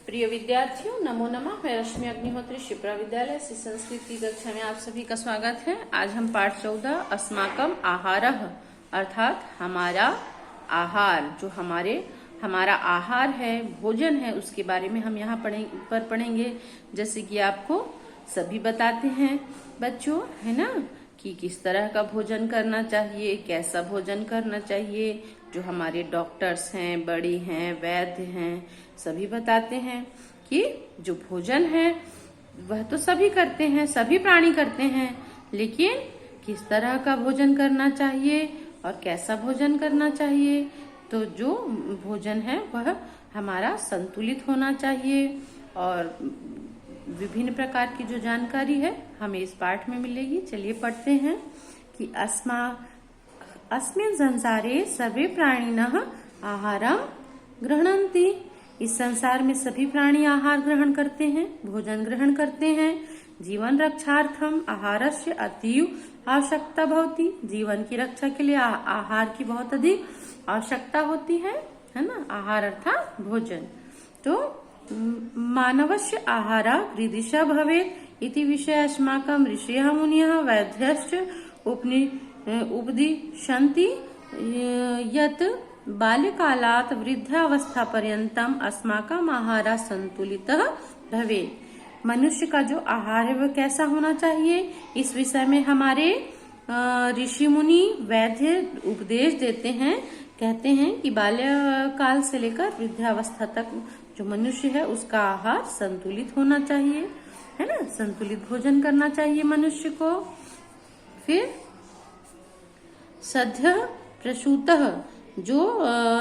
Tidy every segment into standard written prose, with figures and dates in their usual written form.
प्रिय विद्यार्थियों, नमो नमः। मैं रश्मि अग्निहोत्री शिप्रा विद्यालय से संस्कृत की कक्षा में आप सभी का स्वागत है। आज हम पाठ 14 अस्माकम आहारः अर्थात हमारा आहार, जो हमारा आहार है, भोजन है, उसके बारे में हम यहाँ पढ़ेंगे। जैसे कि आपको सभी बताते हैं बच्चों, है ना, कि किस तरह का भोजन करना चाहिए, कैसा भोजन करना चाहिए। जो हमारे डॉक्टर्स हैं, बड़े हैं, वैद्य हैं, सभी बताते हैं कि जो भोजन है वह तो सभी करते हैं, सभी प्राणी करते हैं, लेकिन किस तरह का भोजन करना चाहिए और कैसा भोजन करना चाहिए। तो जो भोजन है वह हमारा संतुलित होना चाहिए और विभिन्न प्रकार की जो जानकारी है हमें इस पाठ में मिलेगी। चलिए पढ़ते हैं कि अस्मिन् संसारे सर्वे प्राणिनः आहारं गृह्णन्ति। इस संसार में सभी प्राणी आहार ग्रहण करते हैं, भोजन ग्रहण करते हैं। जीवन रक्षार्थम आहारस्य अतीव आवश्यकता भवति। जीवन की रक्षा के लिए आहार की बहुत अधिक आवश्यकता होती है ना। आहार अर्थात भोजन। तो मानवस्य आहारा कीदृशः भवेत् इति विषये अस्माकं ऋषयः मुनयः वैद्यश्च उपदिशन्ति यत् बाल्यकालात् वृद्धावस्थापर्यन्तम् अस्माकम् आहारः संतुलितः भवेत्। मनुष्य का जो आहार है वह कैसा होना चाहिए, इस विषय में हमारे ऋषि मुनि वैद्य उपदेश देते हैं। कहते हैं कि बाल्यकाल से लेकर वृद्धावस्था तक जो मनुष्य है उसका आहार संतुलित होना चाहिए, है ना। संतुलित भोजन करना चाहिए मनुष्य को। फिर सद्य प्रसूतः, जो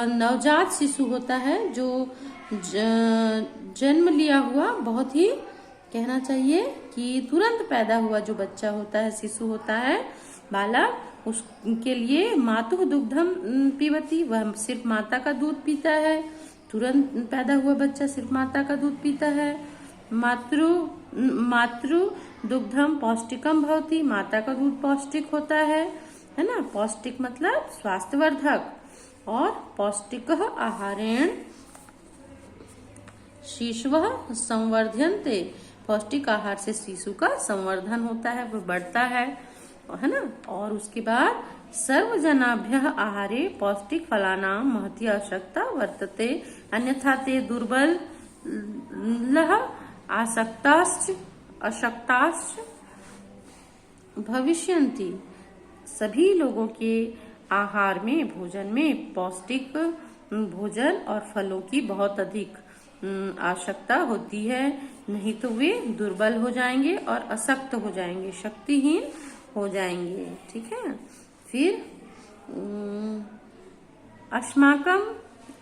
नवजात शिशु होता है, जो जन्म लिया हुआ, बहुत ही कहना चाहिए कि तुरंत पैदा हुआ जो बच्चा होता है, शिशु होता है, बालक, उसके लिए मातुः दुग्धम पीबती। वह सिर्फ माता का दूध पीता है। तुरंत पैदा हुआ बच्चा सिर्फ माता का दूध पीता है। मातृ दुग्धम पौष्टिकम भवति। माता का दूध पौष्टिक होता है ना। पौष्टिक मतलब स्वास्थ्यवर्धक। और पौष्टिकः आहारेण शिशुः संवर्धन्ते। पौष्टिक आहार से शिशु का संवर्धन होता है, वो बढ़ता है ना। और उसके बाद सर्वजनाभ्यः आहारे पौष्टिक फलानां महती आवश्यकता वर्तते, अन्यथा ते दुर्बलः अशक्ताश्च भविष्यन्ति। सभी लोगों के आहार में, भोजन में पौष्टिक भोजन और फलों की बहुत अधिक आवश्यकता होती है, नहीं तो वे दुर्बल हो जाएंगे और अशक्त हो जाएंगे, शक्तिहीन हो जाएंगे। ठीक है। फिर अस्माकं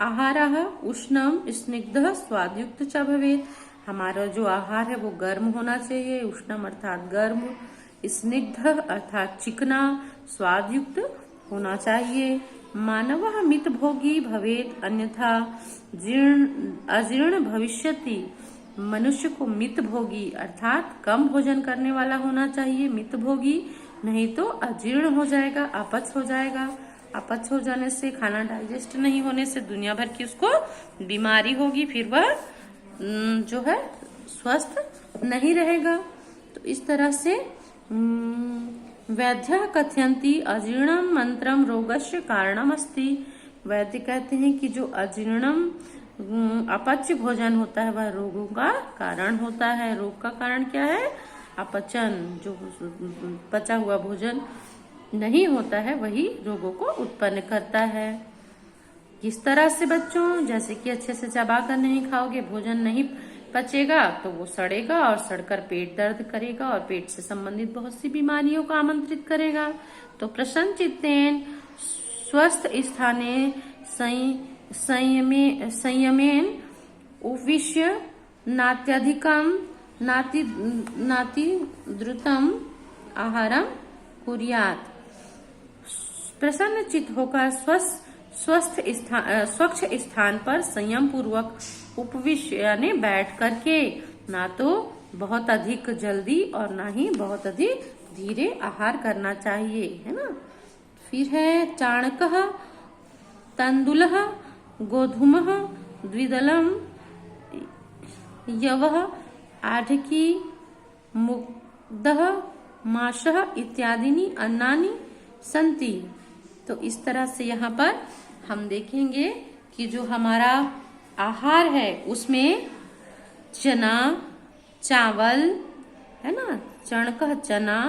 आहारः उष्णं स्निग्धः स्वादयुक्त च भवेत्। हमारा जो आहार है वो गर्म होना चाहिए। उष्णम अर्थात गर्म, स्निग्ध अर्थात चिकना, स्वादयुक्त होना चाहिए। मानवः मितभोगी भवेत् अन्यथा अजीर्ण भविष्यति। मनुष्य को मितभोगी अर्थात कम भोजन करने वाला होना चाहिए, मितभोगी, नहीं तो अजीर्ण हो जाएगा, अपच हो जाएगा। अपच हो जाने से, खाना डाइजेस्ट नहीं होने से दुनिया भर की उसको बीमारी होगी, फिर वह जो है स्वस्थ नहीं रहेगा। तो इस तरह से वैद्यः कथयन्ति अजीर्णम मंत्रम रोगस्य कारणम अस्ति। वैद्य कहते हैं कि जो अजीर्णम अपच भोजन होता है वह रोगों का कारण होता है। रोग का कारण क्या है? अपचन। जो पचा हुआ भोजन नहीं होता है वही रोगों को उत्पन्न करता है। किस तरह से बच्चों? जैसे कि अच्छे से चबा कर नहीं खाओगे, भोजन नहीं पचेगा तो वो सड़ेगा और सड़कर पेट दर्द करेगा और पेट से संबंधित बहुत सी बीमारियों को आमंत्रित करेगा। तो प्रसन्न चित्तेन स्वस्थ स्थाने संयमेन उपविश्य नात्यधिकम नातिद्रुतम आहारम कुर्यात्। प्रसन्न चित्त होकर स्वच्छ स्थान पर संयम पूर्वक उपविश्य यानी बैठ करके, ना तो बहुत अधिक जल्दी और ना ही बहुत अधिक धीरे आहार करना चाहिए, है ना। फिर है चाणकः तंडुलः गोधूमः द्विदलम यवः, आढकी, मुग्धः, माशः इत्यादि अन्नानि सन्ति। तो इस तरह से यहाँ पर हम देखेंगे कि जो हमारा आहार है उसमें चना, चावल है ना, चणकः चना,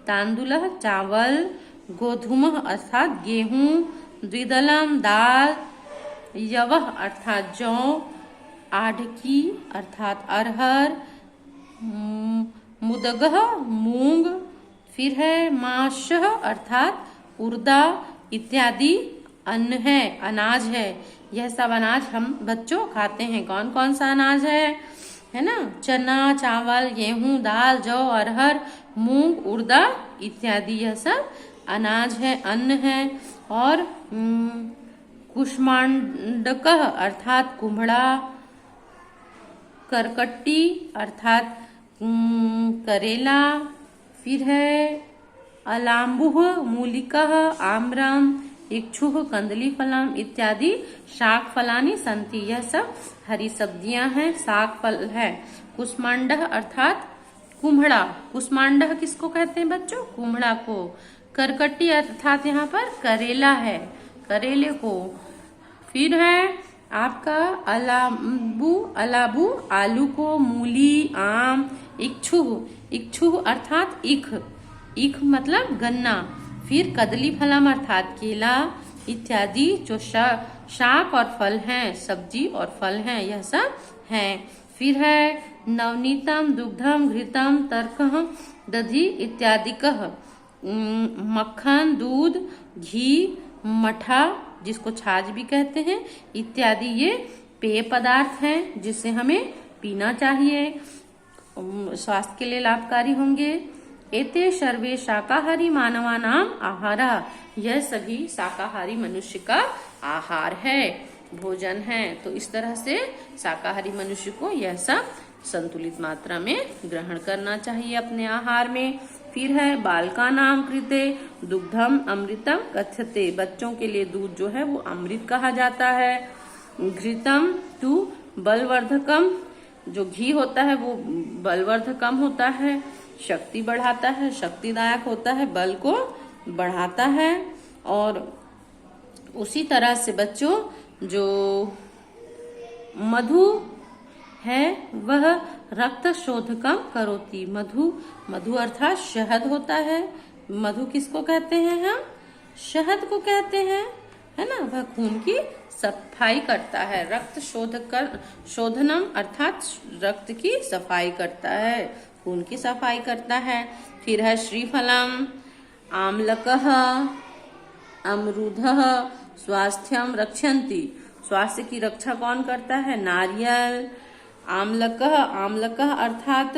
तांदुलः चावल, गोधूमः अर्थात गेहूं, द्विदलम दाल, यवः अर्थात जौ, आढकी अर्थात अरहर, मुदगः मूंग, फिर है माशः अर्थात उर्दा इत्यादि अन्न है, अनाज है। यह सब अनाज हम बच्चों खाते हैं। कौन कौन सा अनाज है ना, चना, चावल, गेहूं, दाल, जौ, अरहर, मूंग, उर्दा इत्यादि यह सब अनाज है, अन्न है। और कुष्मांडकः अर्थात कुम्हड़ा, करकट्टी अर्थात करेला, फिर है अलाम्बुः मूलिकः, आम्रम, इक्षुः कंदली फलम इत्यादि शाक फलानी संति। यह सब हरी सब्जियां हैं, साग फल है। कुष्मांडः अर्थात कुम्हड़ा, कुष्मांडः किसको कहते हैं बच्चों, कुम्हड़ा को। करकट्टी अर्थात यहाँ पर करेला है, करेले को। फिर है आपका अलाबू आलू को, मूली, आम, इक्षुः अर्थात ईख मतलब गन्ना। फिर कदली फलम अर्थात केला इत्यादि जो शाक और फल हैं, सब्जी और फल हैं, यह सब हैं। फिर है नवनीतम, दुग्धम, घृतम, तर्कः, दधि इत्यादिकः, मक्खन, दूध, घी, मठा जिसको छाछ भी कहते हैं इत्यादि ये पेय पदार्थ हैं जिसे हमें पीना चाहिए, स्वास्थ्य के लिए लाभकारी होंगे। एते सर्वे शाकाहारी मानवानाम आहारः, यह सभी शाकाहारी मनुष्य का आहार है, भोजन है। तो इस तरह से शाकाहारी मनुष्य को यह सब संतुलित मात्रा में ग्रहण करना चाहिए अपने आहार में। फिर है बालकानां कृते दुग्धम अमृतम कथ्यते, बच्चों के लिए दूध जो है वो अमृत कहा जाता है। घृतम तु बलवर्धकम, जो घी होता है वो बलवर्धकम होता है, शक्ति बढ़ाता है, शक्तिदायक होता है, बल को बढ़ाता है। और उसी तरह से बच्चों जो मधु है वह रक्त शोधकम करोति। मधु अर्थात शहद होता है। मधु किसको कहते हैं हम, शहद को कहते हैं, है ना। वह खून की सफाई करता है, रक्त शोधनम अर्थात रक्त की सफाई करता है, खून की सफाई करता है। फिर है श्रीफलम, आमलकः, अमरूदः स्वास्थ्यम रक्षन्ति, स्वास्थ्य की रक्षा कौन करता है, नारियल। आमलकः अर्थात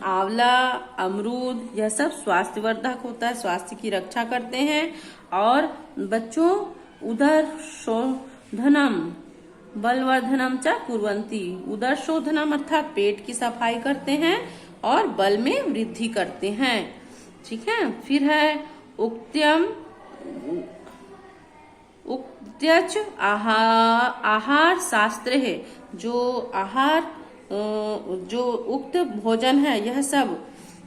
आंवला, अमरूद, यह सब स्वास्थ्यवर्धक होता है, स्वास्थ्य की रक्षा करते हैं। और बच्चों उदर शोधनम बलवर्धनम च कुर्वन्ति, उदर शोधनम अर्थात पेट की सफाई करते हैं और बल में वृद्धि करते हैं, ठीक है। फिर है उक्त्यच आहार शास्त्र है, जो उक्त भोजन है यह सब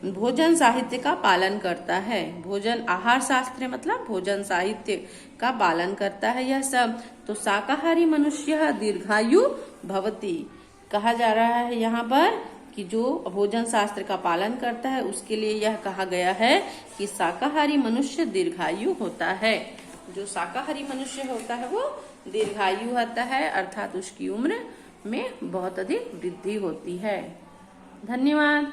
भोजन साहित्य का पालन करता है। भोजन आहार शास्त्र मतलब भोजन साहित्य का पालन करता है यह सब। तो शाकाहारी मनुष्य दीर्घायु भवति, कहा जा रहा है यहाँ पर कि जो भोजन शास्त्र का पालन करता है उसके लिए यह कहा गया है कि शाकाहारी मनुष्य दीर्घायु होता है। जो शाकाहारी मनुष्य होता है वो दीर्घायु होता है, अर्थात उसकी उम्र में बहुत अधिक वृद्धि होती है। धन्यवाद।